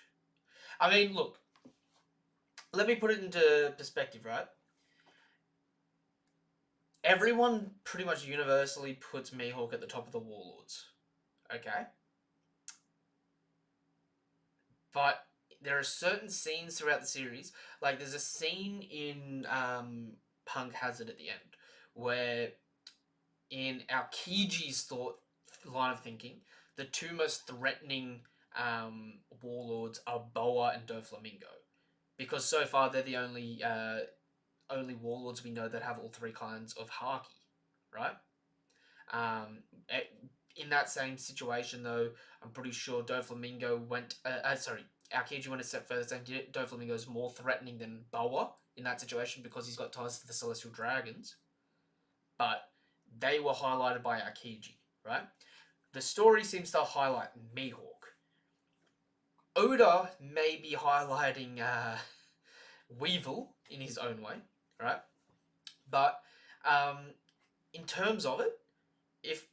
I mean, look. Let me put it into perspective, right? Everyone pretty much universally puts Mihawk at the top of the Warlords. Okay? But there are certain scenes throughout the series, like there's a scene in Punk Hazard at the end, where in Aokiji's line of thinking, the two most threatening warlords are Boa and Doflamingo, because so far they're the only warlords we know that have all three kinds of haki, right? In that same situation, though, I'm pretty sure Doflamingo went. Aokiji went a step further, saying Doflamingo is more threatening than Boa in that situation because he's got ties to the Celestial Dragons. But they were highlighted by Aokiji, right? The story seems to highlight Mihawk. Oda may be highlighting Weevil in his own way, right? But in terms of it, if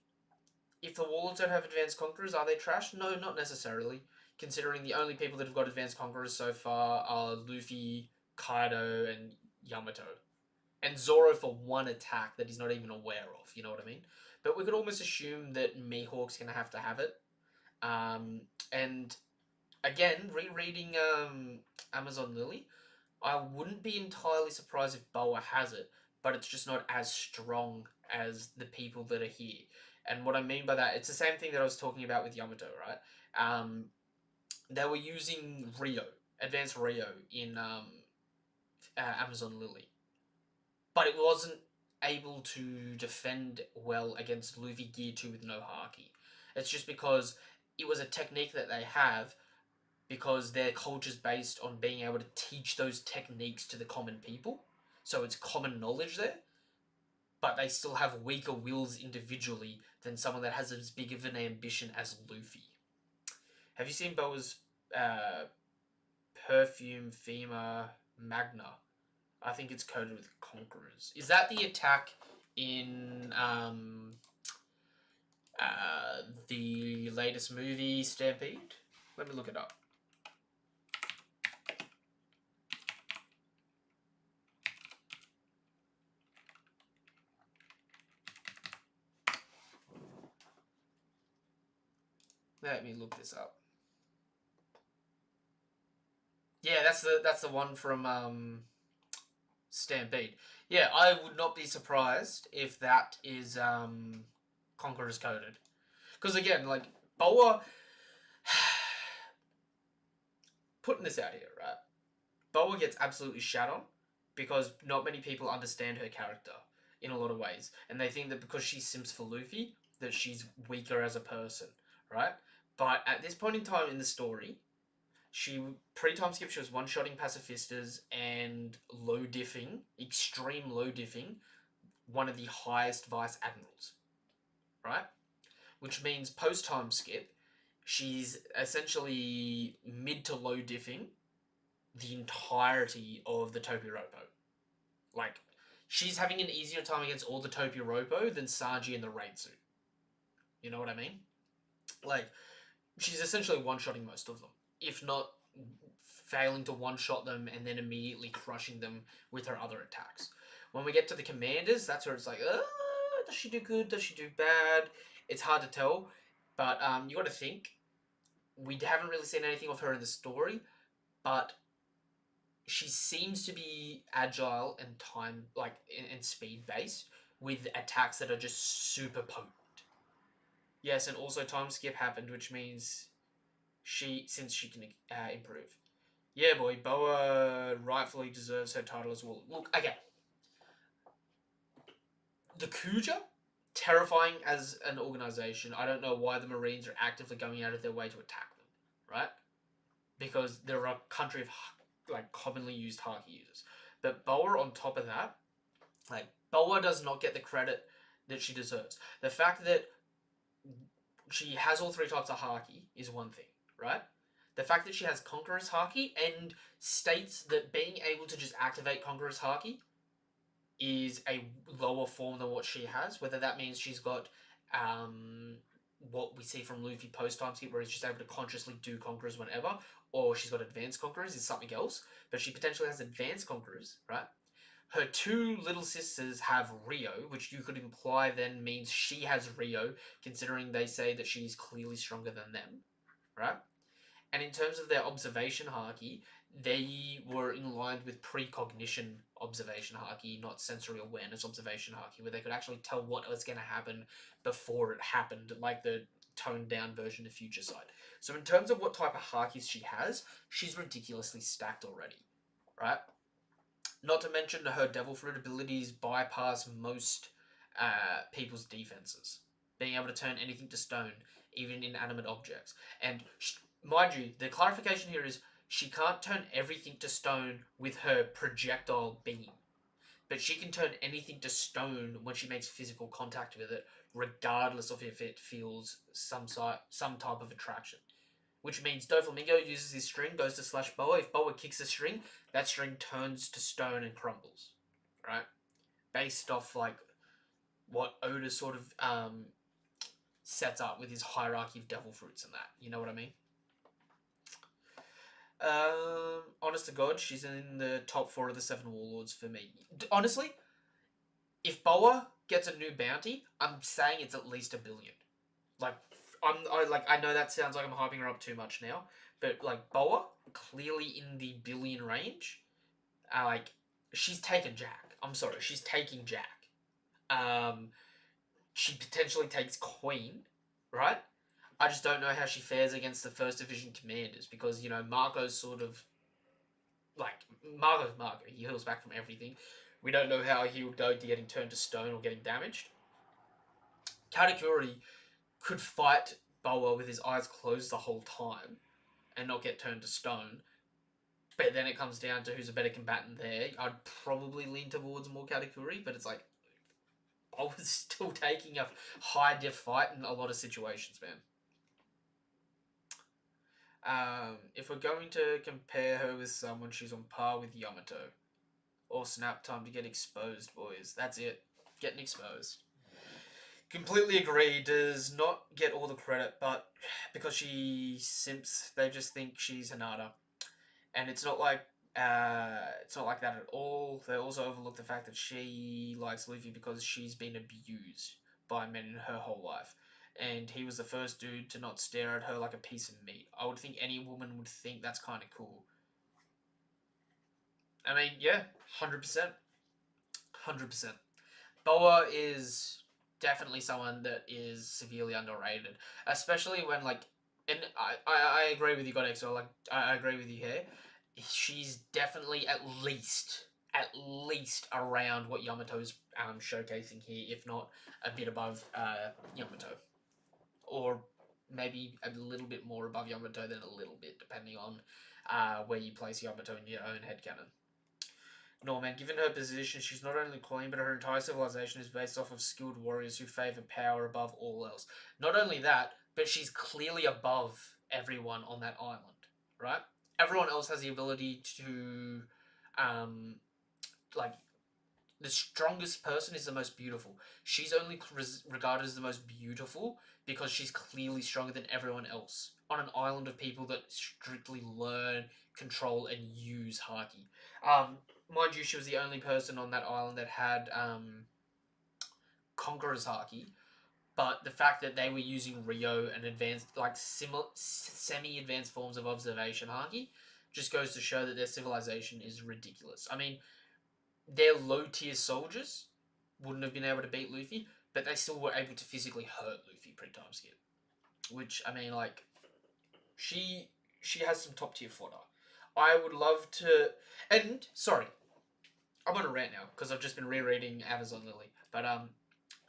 the Warlords don't have advanced conquerors, are they trash? No, not necessarily. Considering the only people that have got advanced conquerors so far are Luffy, Kaido, and Yamato. And Zoro for one attack that he's not even aware of, you know what I mean? But we could almost assume that Mihawk's going to have it. And again, rereading Amazon Lily, I wouldn't be entirely surprised if Boa has it, but it's just not as strong as the people that are here. And what I mean by that, it's the same thing that I was talking about with Yamato, right? They were using Rio, advanced Rio in Amazon Lily, but it wasn't able to defend well against Luffy Gear 2 with no Haki. It's just because it was a technique that they have because their culture's based on being able to teach those techniques to the common people. So it's common knowledge there, but they still have weaker wills individually than someone that has as big of an ambition as Luffy. Have you seen Boa's uh, perfume Fema Magna? I think it's coded with Conquerors. Is that the attack in the latest movie Stampede? Let me look it up. Let me look this up. Yeah, that's the one from Stampede. Yeah, I would not be surprised if that is Conqueror's coded. Because again, like Boa putting this out here, right? Boa gets absolutely shat on because not many people understand her character in a lot of ways, and they think that because she simps for Luffy, that she's weaker as a person, right? But at this point in time in the story, she pre-time skip she was one-shotting pacifistas and low diffing, extreme low diffing, one of the highest vice admirals, right? Which means post-time skip, she's essentially mid to low diffing the entirety of the Topiropo. Like, she's having an easier time against all the Topiropo than Sanji and the Raid Suit. You know what I mean? Like, she's essentially one-shotting most of them, if not failing to one-shot them and then immediately crushing them with her other attacks. When we get to the commanders, that's where it's like, does she do good? Does she do bad? It's hard to tell, but you got to think. We haven't really seen anything of her in the story, but she seems to be agile and time and speed based with attacks that are just super potent. Yes, and also time skip happened, which means since she can improve. Yeah, boy, Boa rightfully deserves her title as well. Look, again, the Kuja, terrifying as an organization. I don't know why the Marines are actively going out of their way to attack them, right? Because they're a country of like commonly used Haki users. But Boa, on top of that, like Boa does not get the credit that she deserves. The fact that she has all three types of Haki is one thing, right? The fact that she has Conqueror's Haki and states that being able to just activate Conqueror's Haki is a lower form than what she has, whether that means she's got what we see from Luffy post time skip, where he's just able to consciously do Conquerors whenever, or she's got advanced Conquerors, is something else. But she potentially has advanced Conquerors, right? Her two little sisters have Rio, which you could imply then means she has Rio, considering they say that she's clearly stronger than them, right? And in terms of their observation haki, they were in line with precognition observation haki, not sensory awareness observation haki, where they could actually tell what was going to happen before it happened, like the toned down version of Future Sight. So in terms of what type of hakis she has, she's ridiculously stacked already, right? Not to mention her Devil Fruit abilities bypass most people's defenses, being able to turn anything to stone, even inanimate objects. And mind you, the clarification here is she can't turn everything to stone with her projectile beam, but she can turn anything to stone when she makes physical contact with it, regardless of if it feels some type of attraction. Which means Doflamingo uses his string, goes to slash Boa. If Boa kicks a string, that string turns to stone and crumbles, right? Based off like what Oda sort of sets up with his hierarchy of devil fruits and that. You know what I mean? Honest to God, she's in the top 4 of the 7 warlords for me. Honestly, if Boa gets a new bounty, I'm saying it's at least 1 billion. Like, I know that sounds like I'm hyping her up too much now, but like Boa, clearly in the billion range. Like, she's taken Jack. I'm sorry, she's taking Jack. Um, she potentially takes Queen, right? I just don't know how she fares against the First Division commanders because, you know, Marco's sort of like Marco's Marco. He heals back from everything. We don't know how he would go to getting turned to stone or getting damaged. Katakuri could fight Boa with his eyes closed the whole time and not get turned to stone. But then it comes down to who's a better combatant there. I'd probably lean towards more Katakuri, but it's like I was still taking a high diff fight in a lot of situations, man. If we're going to compare her with someone, she's on par with Yamato. Or Snap, time to get exposed, boys. That's it. Getting exposed. Completely agree. Does not get all the credit, but because she simps, they just think she's Hinata, and it's not like that at all. They also overlook the fact that she likes Luffy because she's been abused by men in her whole life, and he was the first dude to not stare at her like a piece of meat. I would think any woman would think that's kind of cool. I mean, yeah, 100%, 100%. Boa is definitely someone that is severely underrated, especially when like, and I agree with you, Godexo. Like I agree with you here. She's definitely at least around what Yamato's showcasing here, if not a bit above Yamato, or maybe a little bit more above Yamato than a little bit, depending on where you place Yamato in your own headcanon. No, man, given her position, she's not only queen, but her entire civilization is based off of skilled warriors who favor power above all else. Not only that, but she's clearly above everyone on that island, right? Everyone else has the ability to, like, the strongest person is the most beautiful. She's only regarded as the most beautiful because she's clearly stronger than everyone else on an island of people that strictly learn, control, and use Haki. Mind you, she was the only person on that island that had Conqueror's Haki, but the fact that they were using Rio and advanced, like semi-advanced forms of observation Haki, just goes to show that their civilization is ridiculous. I mean, their low-tier soldiers wouldn't have been able to beat Luffy, but they still were able to physically hurt Luffy pretty time skip. Which, I mean, like, she has some top-tier fodder. I would love to... And, sorry, I'm on a rant now, because I've just been rereading Amazon Lily. But,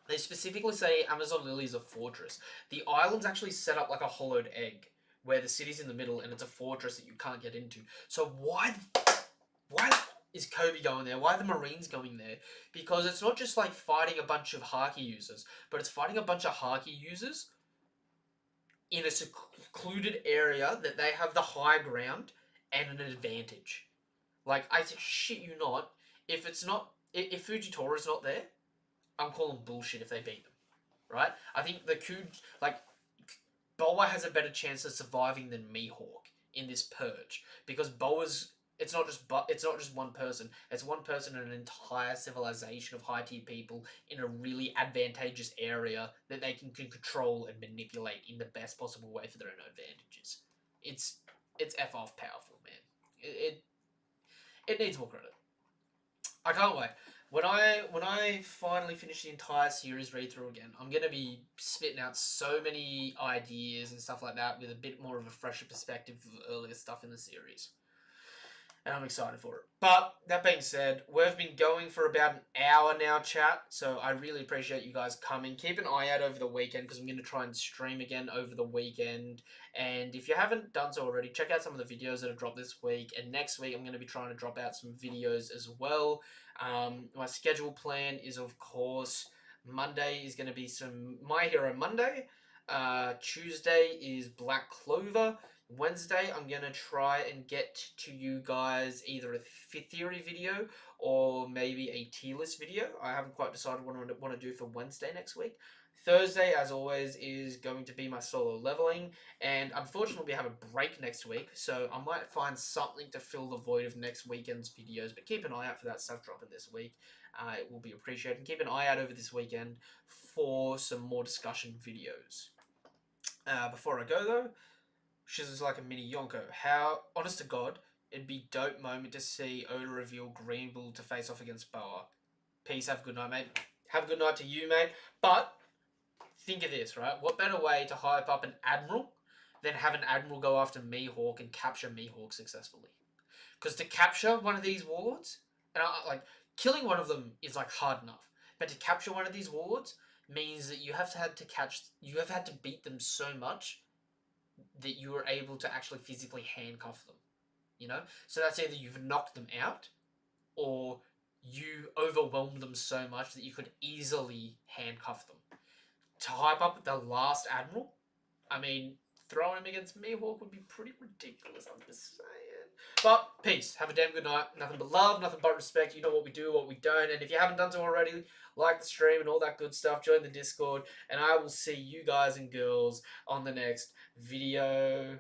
they specifically say Amazon Lily is a fortress. The island's actually set up like a hollowed egg, where the city's in the middle and it's a fortress that you can't get into. So why is Kobe going there? Why are the Marines going there? Because it's not just like fighting a bunch of Haki users, but it's fighting a bunch of Haki users in a secluded area that they have the high ground and an advantage. Like, I shit you not, if Fujitori's not there, I'm calling bullshit if they beat them, right? I think Boa has a better chance of surviving than Mihawk in this purge because Boa's it's not just one person. It's one person in an entire civilization of high tier people in a really advantageous area that they can control and manipulate in the best possible way for their own advantages. It's f off powerful, man. It needs more credit. I can't wait. When I finally finish the entire series read through again, I'm gonna be spitting out so many ideas and stuff like that with a bit more of a fresher perspective of earlier stuff in the series. And I'm excited for it. But that being said, we've been going for about an hour now, chat. So I really appreciate you guys coming. Keep an eye out over the weekend because I'm going to try and stream again over the weekend. And if you haven't done so already, check out some of the videos that have dropped this week. And next week, I'm going to be trying to drop out some videos as well. My schedule plan is, of course, Monday is going to be some My Hero Monday. Tuesday is Black Clover. Wednesday, I'm going to try and get to you guys either a theory video or maybe a tier list video. I haven't quite decided what I want to do for Wednesday next week. Thursday, as always, is going to be my solo leveling. And unfortunately, we have a break next week. So I might find something to fill the void of next weekend's videos. But keep an eye out for that stuff dropping this week. It will be appreciated. And keep an eye out over this weekend for some more discussion videos. Before I go, though, she's just like a mini Yonko. How, honest to God, it'd be dope moment to see Oda reveal Green Bull to face off against Boa. Peace, have a good night, mate. Have a good night to you, mate. But think of this, right? What better way to hype up an admiral than have an admiral go after Mihawk and capture Mihawk successfully? Because to capture one of these warlords, and like killing one of them is like hard enough, but to capture one of these warlords means that you have had to beat them so much that you were able to actually physically handcuff them. You know, so that's either you've knocked them out or you overwhelmed them so much that you could easily handcuff them. To hype up the last admiral, I mean, throwing him against Mihawk would be pretty ridiculous, I'm just saying. But peace. Have a damn good night. Nothing but love, nothing but respect. You know what we do, what we don't. And if you haven't done so already, like the stream and all that good stuff, join the Discord. And I will see you guys and girls on the next video.